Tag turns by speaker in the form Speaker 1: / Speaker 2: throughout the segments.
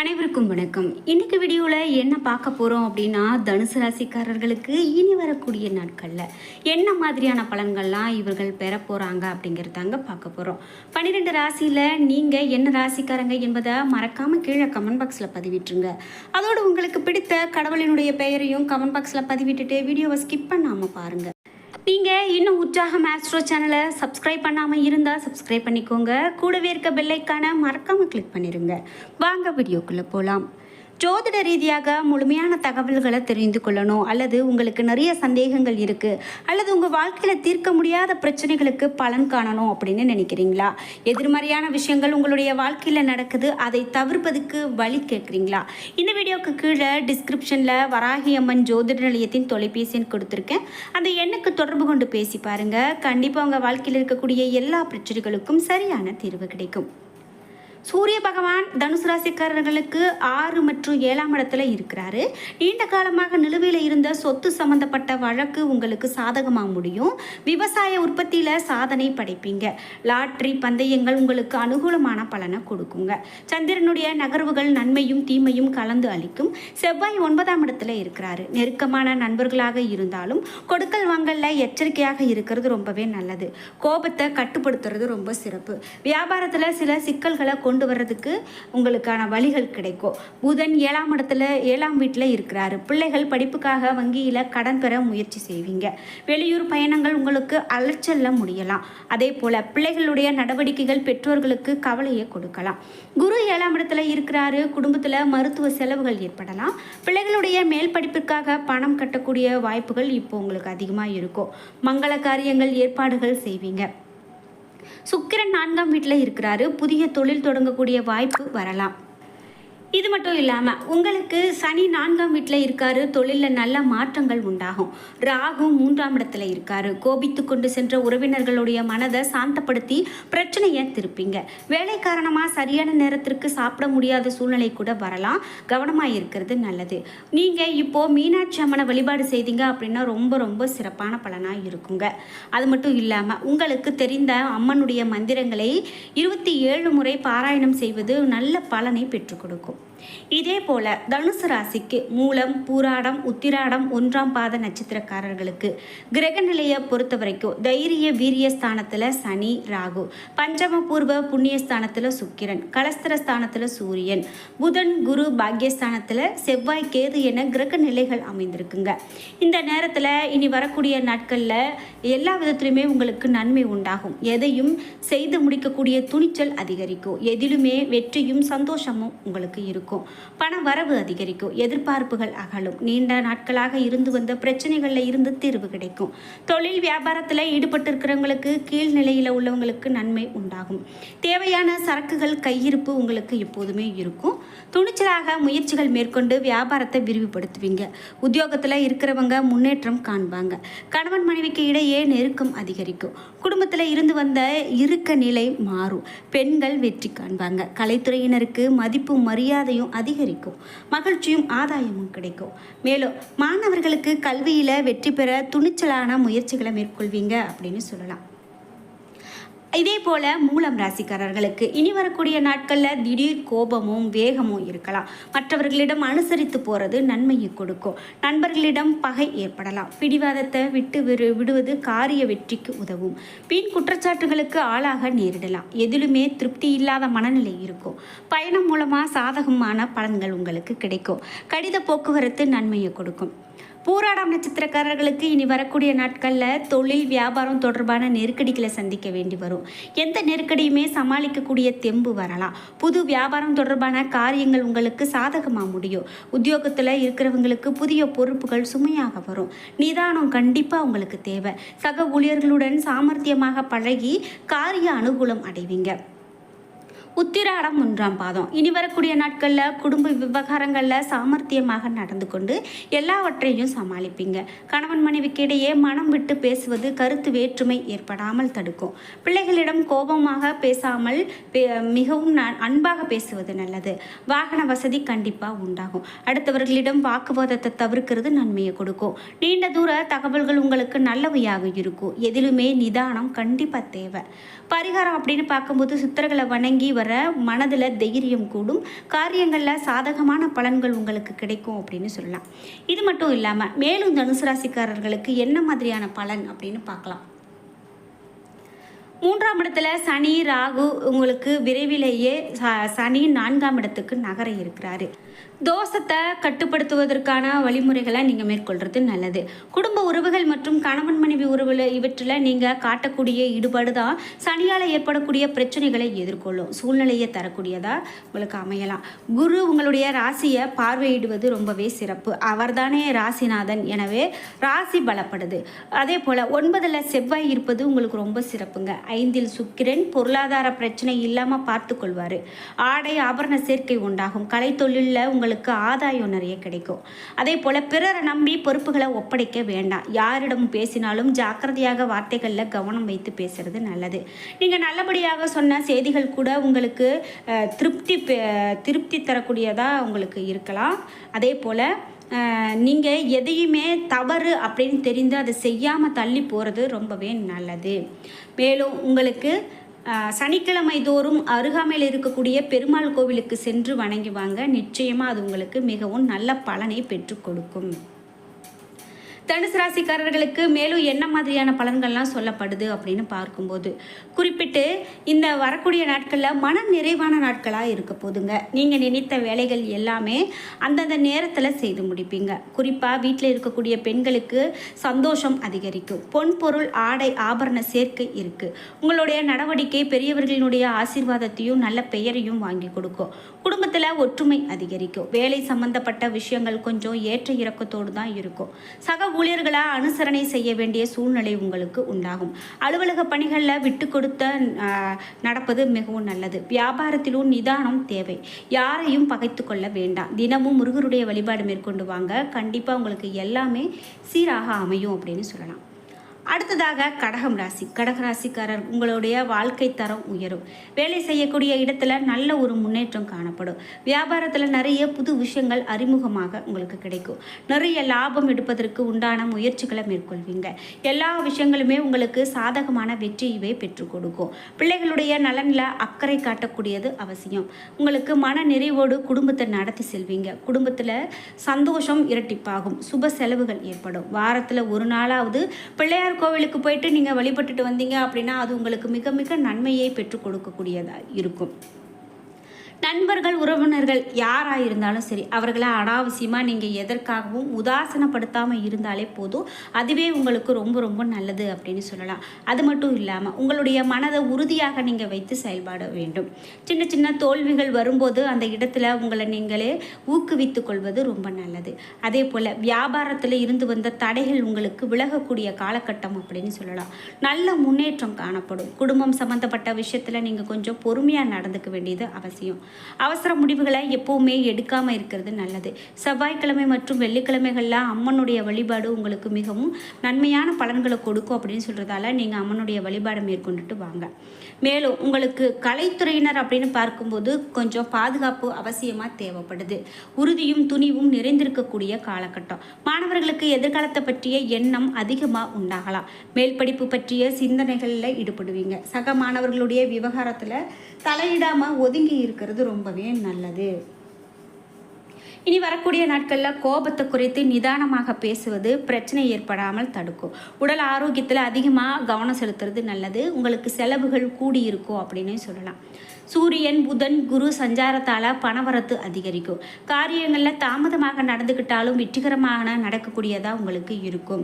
Speaker 1: அனைவருக்கும் வணக்கம். இன்னைக்கு வீடியோவில் என்ன பார்க்க போகிறோம் அப்படின்னா, தனுசு ராசிக்காரர்களுக்கு இனி வரக்கூடிய நாட்களில் என்ன மாதிரியான பலன்கள்லாம் இவர்கள் பெற போகிறாங்க அப்படிங்கிறதாங்க பார்க்க போகிறோம். 12 ராசியில் நீங்கள் என்ன ராசிக்காரங்க என்பதை மறக்காமல் கீழே கமெண்ட் பாக்ஸில் பதிவிட்டுருங்க. அதோடு உங்களுக்கு பிடித்த கடவுளினுடைய பெயரையும் கமெண்ட் பாக்ஸில் பதிவிட்டுட்டு வீடியோவை ஸ்கிப் பண்ணாமல் பாருங்கள். நீங்கள் இன்னும் உற்சாகம் ஆஸ்ட்ரோ சேனலை சப்ஸ்கிரைப் பண்ணாமல் இருந்தால் சப்ஸ்கிரைப் பண்ணிக்கோங்க. கூடவே இருக்க பெல்லைக்கான மறக்காமல் கிளிக் பண்ணிடுங்க. வாங்க வீடியோக்குள்ளே போகலாம். ஜோதிட ரீதியாக முழுமையான தகவல்களை தெரிந்து கொள்ளணும், அல்லது உங்களுக்கு நிறைய சந்தேகங்கள் இருக்குது, அல்லது உங்கள் வாழ்க்கையில் தீர்க்க முடியாத பிரச்சனைகளுக்கு பலன் காணணும் அப்படின்னு நினைக்கிறீங்களா? எதிர்மறையான விஷயங்கள் உங்களுடைய வாழ்க்கையில் நடக்குது, அதை தவிர்ப்பதுக்கு வழி கேட்குறீங்களா? இந்த வீடியோவுக்கு கீழே டிஸ்கிரிப்ஷனில் வராகி அம்மன் ஜோதிட நிலையத்தின் தொலைபேசி எண் கொடுத்துருக்கேன். அந்த எண்ணுக்கு தொடர்பு கொண்டு பேசி பாருங்கள். கண்டிப்பாக உங்கள் வாழ்க்கையில் இருக்கக்கூடிய எல்லா பிரச்சனைகளுக்கும் சரியான தீர்வு கிடைக்கும். சூரிய பகவான் தனுசு ராசிக்காரர்களுக்கு 6 மற்றும் 7ஆம் இடத்துல இருக்கிறாரு. நீண்ட காலமாக நிலுவையில் இருந்த சொத்து சம்பந்தப்பட்ட வழக்கு உங்களுக்கு சாதகமாக முடியும். விவசாய உற்பத்தியில் சாதனை படைப்பீங்க. லாட்ரி பந்தயங்கள் உங்களுக்கு அனுகூலமான பலனை கொடுக்குங்க. சந்திரனுடைய நகர்வுகள் நன்மையும் தீமையும் கலந்து அளிக்கும். செவ்வாய் 9ஆம் இடத்துல இருக்கிறாரு. நெருக்கமான நண்பர்களாக இருந்தாலும் கொடுக்கல் வாங்கல்ல எச்சரிக்கையாக இருக்கிறது ரொம்பவே நல்லது. கோபத்தை கட்டுப்படுத்துறது ரொம்ப சிறப்பு. வியாபாரத்தில் சில சிக்கல்களை கொண்டு வர்றதுக்கு உங்களுக்கான வழிகள் கிடைக்கும். புதன் 7ஆம் இடத்துல 7ஆம் வீட்டில் இருக்கிறாரு. பிள்ளைகள் படிப்புக்காக வங்கியில் கடன் பெற முயற்சி செய்வீங்க. வெளியூர் பயணங்கள் உங்களுக்கு அலைச்சல்ல முடியலாம். அதே போல பிள்ளைகளுடைய நடவடிக்கைகள் பெற்றோர்களுக்கு கவலையை கொடுக்கலாம். குரு 7ஆம் இடத்துல இருக்கிறாரு. குடும்பத்தில் மருத்துவ செலவுகள் ஏற்படலாம். பிள்ளைகளுடைய மேல் படிப்பிற்காக பணம் கட்டக்கூடிய வாய்ப்புகள் இப்போ உங்களுக்கு அதிகமாக இருக்கும். மங்கள காரியங்கள் ஏற்பாடுகள் செய்வீங்க. சுக்கிரன் 4ஆம் வீட்டில் இருக்கிறாரு. புதிய தொழில் தொடங்கக்கூடிய வாய்ப்பு வரலாம். இது மட்டும் இல்லாமல் உங்களுக்கு சனி 4ஆம் வீட்டில் இருக்காரு. தொழிலில் நல்ல மாற்றங்கள் உண்டாகும். ராகு 3ஆம் இடத்துல இருக்காரு. கோபித்து கொண்டு சென்ற உறவினர்களுடைய மனதை சாந்தப்படுத்தி பிரச்சனையை திருப்பிங்க. வேலை காரணமாக சரியான நேரத்திற்கு சாப்பிட முடியாத சூழ்நிலை கூட வரலாம். கவனமாக இருக்கிறது நல்லது. நீங்கள் இப்போது மீனாட்சி அம்மனை வழிபாடு செய்தீங்க அப்படின்னா ரொம்ப ரொம்ப சிறப்பான பலனாக இருக்குங்க. அது மட்டும் இல்லாமல் உங்களுக்கு தெரிந்த அம்மனுடைய மந்திரங்களை 27 முறை பாராயணம் செய்வது நல்ல பலனை பெற்றுக் கொடுக்கும். இதே போல தனுசு ராசிக்கு மூலம், பூராடம், உத்திராடம் 1ஆம் பாத நட்சத்திரக்காரர்களுக்கு கிரக நிலையை பொறுத்த வரைக்கும் தைரிய வீரிய ஸ்தானத்தில் சனி ராகு, பஞ்சம பூர்வ புண்ணிய ஸ்தானத்தில் சுக்கிரன், கலஸ்தர ஸ்தானத்தில் சூரியன், புதன் குரு பாக்யஸ்தானத்தில் செவ்வாய் கேது என கிரக நிலைகள் அமைந்திருக்குங்க. இந்த நேரத்தில் இனி வரக்கூடிய நாட்களில் எல்லா விதத்திலுமே உங்களுக்கு நன்மை உண்டாகும். எதையும் செய்து முடிக்கக்கூடிய துணிச்சல் அதிகரிக்கும். எதிலுமே வெற்றியும் சந்தோஷமும் உங்களுக்கு இருக்கும். பண வரவு அதிகரிக்கும். எதிர்பார்ப்புகள் அகலும். நீண்ட நாட்களாக இருந்து வந்த பிரச்சனைகளில் இருந்து தீர்வு கிடைக்கும். தொழில் வியாபாரத்தில் ஈடுபட்டு இருக்கிறவங்களுக்கு கீழ்நிலையில் உள்ளவங்களுக்கு நன்மை உண்டாகும். தேவையான சரக்குகள் கையிருப்பு உங்களுக்கு எப்போதுமே இருக்கும். துணிச்சலாக முயற்சிகள் மேற்கொண்டு வியாபாரத்தை விரிவுபடுத்துவீங்க. உத்தியோகத்தில் இருக்கிறவங்க முன்னேற்றம் காண்பாங்க. கணவன் மனைவிக்கு இடையே நெருக்கம் அதிகரிக்கும். குடும்பத்தில் இருந்து வந்த இறுக்க நிலை மாறும். பெண்கள் வெற்றி காண்பாங்க. கலைத்துறையினருக்கு மதிப்பும் மரியாதையும் அதிகரிக்கும். மகிழ்ச்சியும் ஆதாயமும் கிடைக்கும். மேலும் மாணவர்களுக்கு கல்வியில் வெற்றி பெற துணிச்சலான முயற்சிகளை மேற்கொள்வீங்க அப்படின்னு சொல்லலாம். இதே போல் மூலம் ராசிக்காரர்களுக்கு இனி வரக்கூடிய நாட்களில் திடீர் கோபமும் வேகமும் இருக்கலாம். மற்றவர்களிடம் அனுசரித்து போகிறது நன்மையை கொடுக்கும். நண்பர்களிடம் பகை ஏற்படலாம். பிடிவாதத்தை விடுவது காரிய வெற்றிக்கு உதவும். வீண் குற்றச்சாட்டுகளுக்கு ஆளாக நேரிடலாம். எதிலுமே திருப்தி இல்லாத மனநிலை இருக்கும். பயணம் மூலமாக சாதகமான பலன்கள் உங்களுக்கு கிடைக்கும். கடித போக்குவரத்து நன்மையை கொடுக்கும். பூராடம் நட்சத்திரக்காரர்களுக்கு இனி வரக்கூடிய நாட்களில் தொழில் வியாபாரம் தொடர்பான நெருக்கடிகளை சந்திக்க வேண்டி வரும். எந்த நெருக்கடியுமே சமாளிக்கக்கூடிய தெம்பு வரலாம். புது வியாபாரம் தொடர்பான காரியங்கள் உங்களுக்கு சாதகமாக முடியும். உத்தியோகத்தில் இருக்கிறவங்களுக்கு புதிய பொறுப்புகள் சுமையாக வரும். நிதானம் கண்டிப்பாக உங்களுக்கு தேவை. சக ஊழியர்களுடன் சாமர்த்தியமாக பழகி காரிய அனுகூலம் அடைவீங்க. உத்திராடம் 1ஆம் பாதம் இனி வரக்கூடிய நாட்களில் குடும்ப விவகாரங்களில் சாமர்த்தியமாக நடந்து கொண்டு எல்லாவற்றையும் சமாளிப்பீங்க. கணவன் மனைவிக்கு இடையே மனம் விட்டு பேசுவது கருத்து வேற்றுமை ஏற்படாமல் தடுக்கும். பிள்ளைகளிடம் கோபமாக பேசாமல் மிகவும் அன்பாக பேசுவது நல்லது. வாகன வசதி கண்டிப்பாக உண்டாகும். அடுத்தவர்களிடம் வாக்குவாதத்தை தவிர்க்கிறது நன்மையை கொடுக்கும். நீண்ட தூர தகவல்கள் உங்களுக்கு நல்லவையாக இருக்கும். எதிலுமே நிதானம் கண்டிப்பாக தேவை. பரிகாரம் அப்படின்னு பார்க்கும்போது சித்தர்களை வணங்கி வர வர மனதில் தைரியம் கூடும், காரியங்களில் சாதகமான பலன்கள் உங்களுக்கு கிடைக்கும் அப்படின்னு சொல்லலாம். இது மட்டும் இல்லாமல் மேலும் தனுசு ராசிக்காரர்களுக்கு என்ன மாதிரியான பலன் அப்படின்னு பார்க்கலாம். 3ஆம் இடத்துல சனி ராகு உங்களுக்கு விரைவிலேயே சனி 4ஆம் இடத்துக்கு நகர இருக்கிறாரு. தோஷத்தை கட்டுப்படுத்துவதற்கான வழிமுறைகளை நீங்கள் மேற்கொள்வது நல்லது. குடும்ப உறவுகள் மற்றும் கணவன் மனைவி உறவுகள் இவற்றில் நீங்கள் காட்டக்கூடிய ஈடுபாடு தான் சனியால் ஏற்படக்கூடிய பிரச்சனைகளை எதிர்கொள்ளும் சூழ்நிலையை தரக்கூடியதாக உங்களுக்கு அமையலாம். குரு உங்களுடைய ராசியை பார்வையிடுவது ரொம்பவே சிறப்பு. அவர்தானே ராசிநாதன், எனவே ராசி பலப்படுது. அதே போல் 9ல் செவ்வாய் இருப்பது உங்களுக்கு ரொம்ப சிறப்புங்க. 5ல் சுக்கிரன் பொருளாதார பிரச்சனை இல்லாமல் பார்த்து கொள்வார். ஆடை ஆபரண சேர்க்கை உண்டாகும். கலை தொழிலில் உங்களுக்கு ஆதாயம் நிறைய கிடைக்கும். அதே போல் பிறரை நம்பி பொறுப்புகளை ஒப்படைக்க வேண்டாம். யாரிடம் பேசினாலும் ஜாக்கிரதையாக வார்த்தைகளில் கவனம் வைத்து பேசுறது நல்லது. நீங்கள் நல்லபடியாக சொன்ன செய்திகள் கூட உங்களுக்கு திருப்தி தரக்கூடியதாக உங்களுக்கு இருக்கலாம். அதே போல் நீங்கள் எதையுமே தவறு அப்படின்னு தெரிந்து அதை செய்யாமல் தள்ளி போகிறது ரொம்பவே நல்லது. மேலும் உங்களுக்கு சனிக்கிழமை தோறும் அருகாமையில் இருக்கக்கூடிய பெருமாள் கோவிலுக்கு சென்று வணங்கி வாங்க. நிச்சயமாக அது உங்களுக்கு மிகவும் நல்ல பலனை பெற்றுக் கொடுக்கும். தனுசு ராசிக்காரர்களுக்கு மேலும் என்ன மாதிரியான பலன்கள்லாம் சொல்லப்படுது அப்படின்னு பார்க்கும்போது, குறிப்பிட்டு இந்த வரக்கூடிய நாட்களில் மன நிறைவான நாட்களாக இருக்க போதுங்க. நீங்கள் நினைத்த வேலைகள் எல்லாமே அந்தந்த நேரத்தில் செய்து முடிப்பீங்க. குறிப்பாக வீட்டில் இருக்கக்கூடிய பெண்களுக்கு சந்தோஷம் அதிகரிக்கும். பொன் பொருள் ஆடை ஆபரண சேர்க்கை இருக்குது. உங்களுடைய நடவடிக்கை பெரியவர்களினுடைய ஆசீர்வாதத்தையும் நல்ல பெயரையும் வாங்கி கொடுக்கும். குடும்பத்தில் ஒற்றுமை அதிகரிக்கும். வேலை சம்பந்தப்பட்ட விஷயங்கள் கொஞ்சம் ஏற்ற இறக்கத்தோடு தான் இருக்கும். சக ஊழியர்களாக அனுசரணை செய்ய வேண்டிய சூழ்நிலை உங்களுக்கு உண்டாகும். அலுவலக பணிகளில் விட்டு கொடுத்த நடப்பது மிகவும் நல்லது. வியாபாரத்திலும் நிதானம் தேவை. யாரையும் பகைத்து கொள்ள வேண்டாம். தினமும் முருகருடைய வழிபாடு மேற்கொண்டு வாங்க. கண்டிப்பாக உங்களுக்கு எல்லாமே சீராக அமையும் அப்படின்னு சொல்லலாம். அடுத்ததாக கடகம் ராசி. கடகராசிக்காரர் உங்களுடைய வாழ்க்கை தரம் உயரும். வேலை செய்யக்கூடிய இடத்துல நல்ல ஒரு முன்னேற்றம் காணப்படும். வியாபாரத்தில் நிறைய புது விஷயங்கள் அறிமுகமாக உங்களுக்கு கிடைக்கும். நிறைய லாபம் எடுப்பதற்கு உண்டான முயற்சிகளை மேற்கொள்வீங்க. எல்லா விஷயங்களுமே உங்களுக்கு சாதகமான வெற்றியவே பெற்றுக் கொடுக்கும். பிள்ளைகளுடைய நலனில் அக்கறை காட்டக்கூடியது அவசியம். உங்களுக்கு மன நிறைவோடு குடும்பத்தை நடத்தி செல்வீங்க. குடும்பத்தில் சந்தோஷம் இரட்டிப்பாகும். சுப செலவுகள் ஏற்படும். வாரத்தில் ஒரு நாளாவது பிள்ளையார் கோவிலுக்கு போயிட்டு நீங்கள் வழிபட்டுட்டு வந்தீங்க அப்படின்னா அது உங்களுக்கு மிக மிக நன்மையை பெற்றுக் கொடுக்கக்கூடியதாக இருக்கும். நண்பர்கள் உறவினர்கள் யாராக இருந்தாலும் சரி, அவர்களை அனாவசியமாக நீங்கள் எதற்காகவும் உதாசனப்படுத்தாமல் இருந்தாலே போதும். அதுவே உங்களுக்கு ரொம்ப ரொம்ப நல்லது அப்படின்னு சொல்லலாம். அது மட்டும் இல்லாமல் உங்களுடைய மனதை உறுதியாக நீங்கள் வைத்து செயல்பட வேண்டும். சின்ன சின்ன தோல்விகள் வரும்போது அந்த இடத்துல உங்களை நீங்களே ஊக்குவித்து கொள்வது ரொம்ப நல்லது. அதே போல் வியாபாரத்தில் இருந்து வந்த தடைகள் உங்களுக்கு விலகக்கூடிய காலகட்டம் அப்படின்னு சொல்லலாம். நல்ல முன்னேற்றம் காணப்படும். குடும்பம் சம்மந்தப்பட்ட விஷயத்தில் நீங்கள் கொஞ்சம் பொறுமையாக நடந்துக்க வேண்டியது அவசியம். அவசர முடிவுகளை எப்பவுமே எடுக்காமல் இருக்கிறது நல்லது. செவ்வாய்க்கிழமை மற்றும் வெள்ளிக்கிழமைகளில் அம்மனுடைய வழிபாடு உங்களுக்கு மிகவும் நன்மையான பலன்களை கொடுக்கும் அப்படின்னு சொல்கிறதால நீங்கள் அம்மனுடைய வழிபாடை மேற்கொண்டுட்டு வாங்க. மேலும் உங்களுக்கு கலைத்துறையினர் அப்படின்னு பார்க்கும்போது கொஞ்சம் பாதுகாப்பு அவசியமாக தேவைப்படுது. உறுதியும் துணிவும் நிறைந்திருக்கக்கூடிய காலகட்டம். மாணவர்களுக்கு எதிர்காலத்தை பற்றிய எண்ணம் அதிகமாக உண்டாகலாம். மேல் படிப்பு பற்றிய சிந்தனைகளில் ஈடுபடுவீங்க. சக மாணவர்களுடைய விவகாரத்தில் தலையிடாமல் ஒதுங்கி இருக்கிறது ரொம்பவே நல்லது. இனி வரக்கூடிய நாட்களில் கோபத்தை குறைத்து நிதானமாக பேசுவது பிரச்சனை ஏற்படாமல் தடுக்கும். உடல் ஆரோக்கியத்தில் அதிகமாக கவனம் செலுத்துறது நல்லது. உங்களுக்கு செலவுகள் கூடியிருக்கும் அப்படின்னு சொல்லலாம். சூரியன் புதன் குரு சஞ்சாரத்தால் பணவரத்து அதிகரிக்கும். காரியங்களில் தாமதமாக நடந்துக்கிட்டாலும் வெற்றிகரமாக நடக்கக்கூடியதாக உங்களுக்கு இருக்கும்.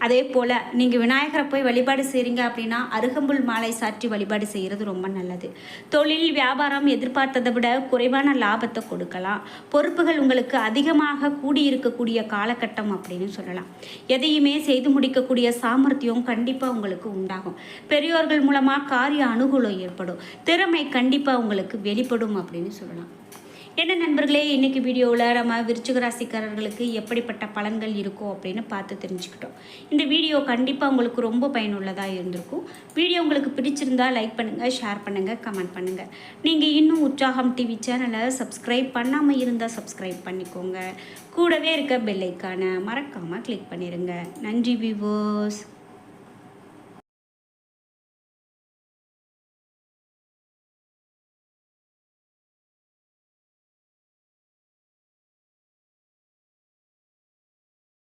Speaker 1: அதே போல் நீங்கள் விநாயகரை போய் வழிபாடு செய்கிறீங்க அப்படின்னா அருகம்புல் மாலை சாற்றி வழிபாடு செய்கிறது ரொம்ப நல்லது. தொழில் வியாபாரம் எதிர்பார்த்ததை விட குறைவான லாபத்தை கொடுக்கலாம். பொறுப்புகள் உங்களுக்கு அதிகமாக கூடியிருக்கக்கூடிய காலகட்டம் அப்படின்னு சொல்லலாம். எதையுமே செய்து முடிக்கக்கூடிய சாமர்த்தியம் கண்டிப்பாக உங்களுக்கு உண்டாகும். பெரியோர்கள் மூலமாக காரிய அனுகூலம் ஏற்படும். திறமை கண்டிப்பாக உங்களுக்கு வெளிப்படும் அப்படின்னு சொல்லலாம். என்ன நண்பர்களே, இன்னைக்கு வீடியோவில் நம்ம விருச்சிக ராசிக்காரர்களுக்கு எப்படிப்பட்ட பலன்கள் இருக்கும் அப்படின்னு பார்த்து தெரிஞ்சுக்கிட்டோம். இந்த வீடியோ கண்டிப்பாக உங்களுக்கு ரொம்ப பயனுள்ளதாக இருந்திருக்கும். வீடியோ உங்களுக்கு பிடிச்சிருந்தா லைக் பண்ணுங்கள், ஷேர் பண்ணுங்கள், கமெண்ட் பண்ணுங்கள். நீங்கள் இன்னும் உற்சாகம் டிவி சேனலை சப்ஸ்கிரைப் பண்ணாமல் இருந்தால் சப்ஸ்கிரைப் பண்ணிக்கோங்க. கூடவே இருக்க பெல் ஐக்கானை மறக்காமல் கிளிக் பண்ணிடுங்க. நன்றி வியூவர்ஸ்.